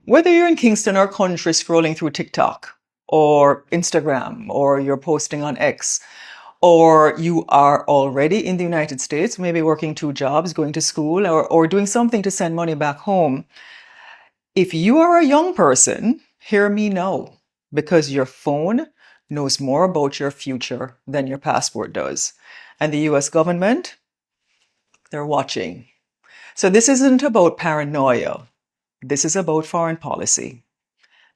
Whether you're in Kingston or country scrolling through TikTok or Instagram, or you're posting on X, or you are already in the United States, maybe working two jobs, going to school, or doing something to send money back home. If you are a young person, hear me now, because your phone knows more about your future than your passport does. And the US government, they're watching. So this isn't about paranoia. This is about foreign policy,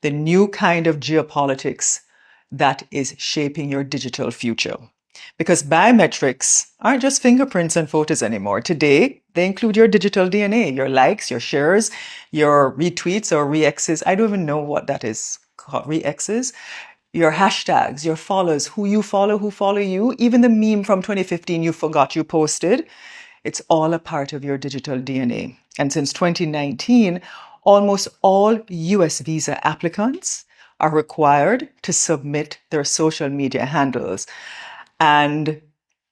the new kind of geopolitics that is shaping your digital future. Because biometrics aren't just fingerprints and photos anymore. Today, they include your digital DNA, your likes, your shares, your retweets or re-Xs. I don't even know what that is called, re-Xs. Your hashtags, your follows, who follow you. Even the meme from 2015 you forgot you posted. It's all a part of your digital DNA. And since 2019, almost all US visa applicants are required to submit their social media handles. And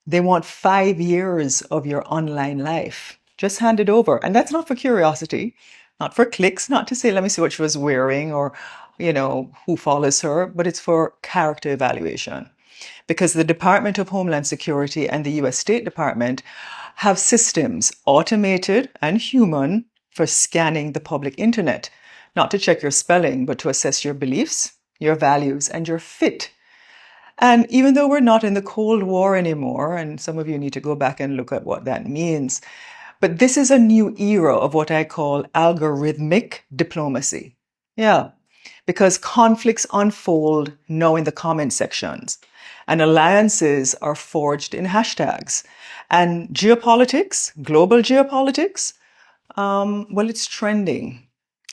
they want 5 years of your online life. Just hand it over. And that's not for curiosity, not for clicks, not to say, let me see what she was wearing or, who follows her, but it's for character evaluation. Because the Department of Homeland Security and the US State Department have systems, automated and human, for scanning the public internet, not to check your spelling, but to assess your beliefs, your values, and your fit. And even though we're not in the Cold War anymore, and some of you need to go back and look at what that means, but this is a new era of what I call algorithmic diplomacy. Yeah, because conflicts unfold now in the comment sections, and alliances are forged in hashtags. And geopolitics, global geopolitics, well, it's trending.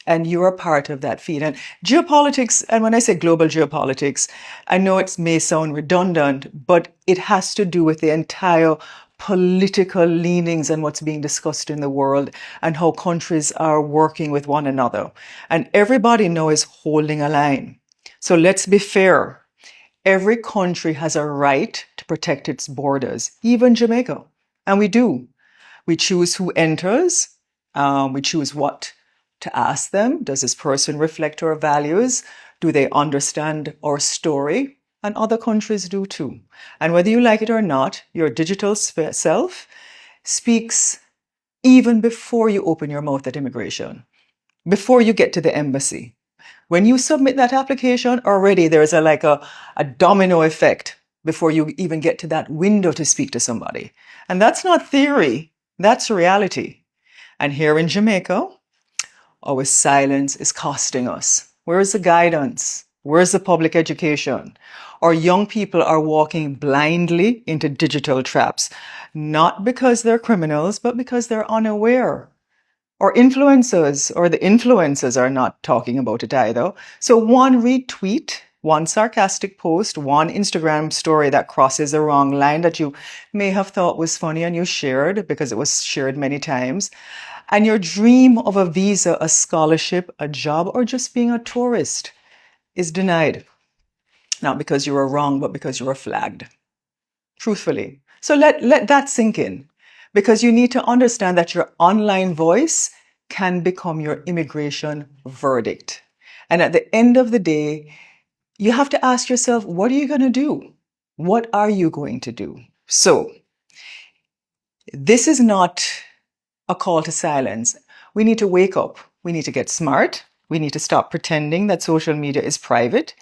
And you're a part of that feed. And geopolitics, and when I say global geopolitics, I know it may sound redundant, but it has to do with the entire political leanings and what's being discussed in the world and how countries are working with one another. And everybody now is holding a line. So let's be fair. Every country has a right to protect its borders, even Jamaica. And we do. We choose who enters. We choose what to ask them. Does this person reflect our values? Do they understand our story? And other countries do too. And whether you like it or not, your digital self speaks even before you open your mouth at immigration, before you get to the embassy. When you submit that application, already there's a domino effect before you even get to that window to speak to somebody. And that's not theory, that's reality. And here in Jamaica, our silence is costing us. Where's the guidance? Where's the public education? Our young people are walking blindly into digital traps, not because they're criminals, but because they're unaware. Or influencers, or the influencers are not talking about it either. So one retweet, one sarcastic post, one Instagram story that crosses a wrong line that you may have thought was funny and you shared because it was shared many times. And your dream of a visa, a scholarship, a job, or just being a tourist is denied. Not because you were wrong, but because you were flagged. Truthfully. So let that sink in. Because you need to understand that your online voice can become your immigration verdict. And at the end of the day, you have to ask yourself, what are you going to do? What are you going to do? So, this is not a call to silence. We need to wake up. We need to get smart. We need to stop pretending that social media is private.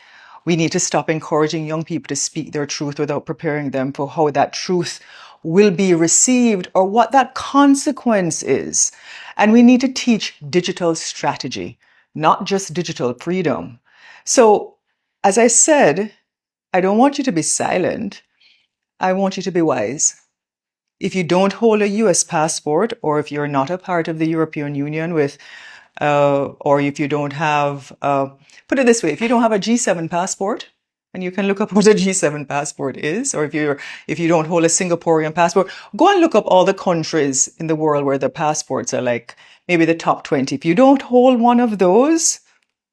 We need to stop encouraging young people to speak their truth without preparing them for how that truth will be received or what that consequence is. And we need to teach digital strategy, not just digital freedom. So, as I said, I don't want you to be silent. I want you to be wise. If you don't hold a US passport, or if you're not a part of the European Union or if you don't have, put it this way, if you don't have a G7 passport, and you can look up what a G7 passport is, or if you don't hold a Singaporean passport, go and look up all the countries in the world where the passports are like maybe the top 20. If you don't hold one of those,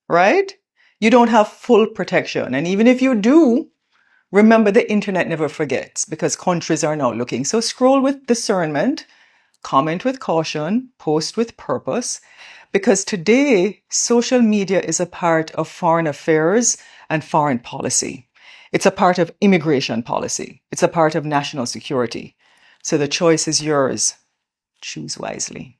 right, you don't have full protection. And even if you do, remember, the internet never forgets because countries are now looking. So scroll with discernment, comment with caution, post with purpose. Because today, social media is a part of foreign affairs and foreign policy. It's a part of immigration policy. It's a part of national security. So the choice is yours. Choose wisely.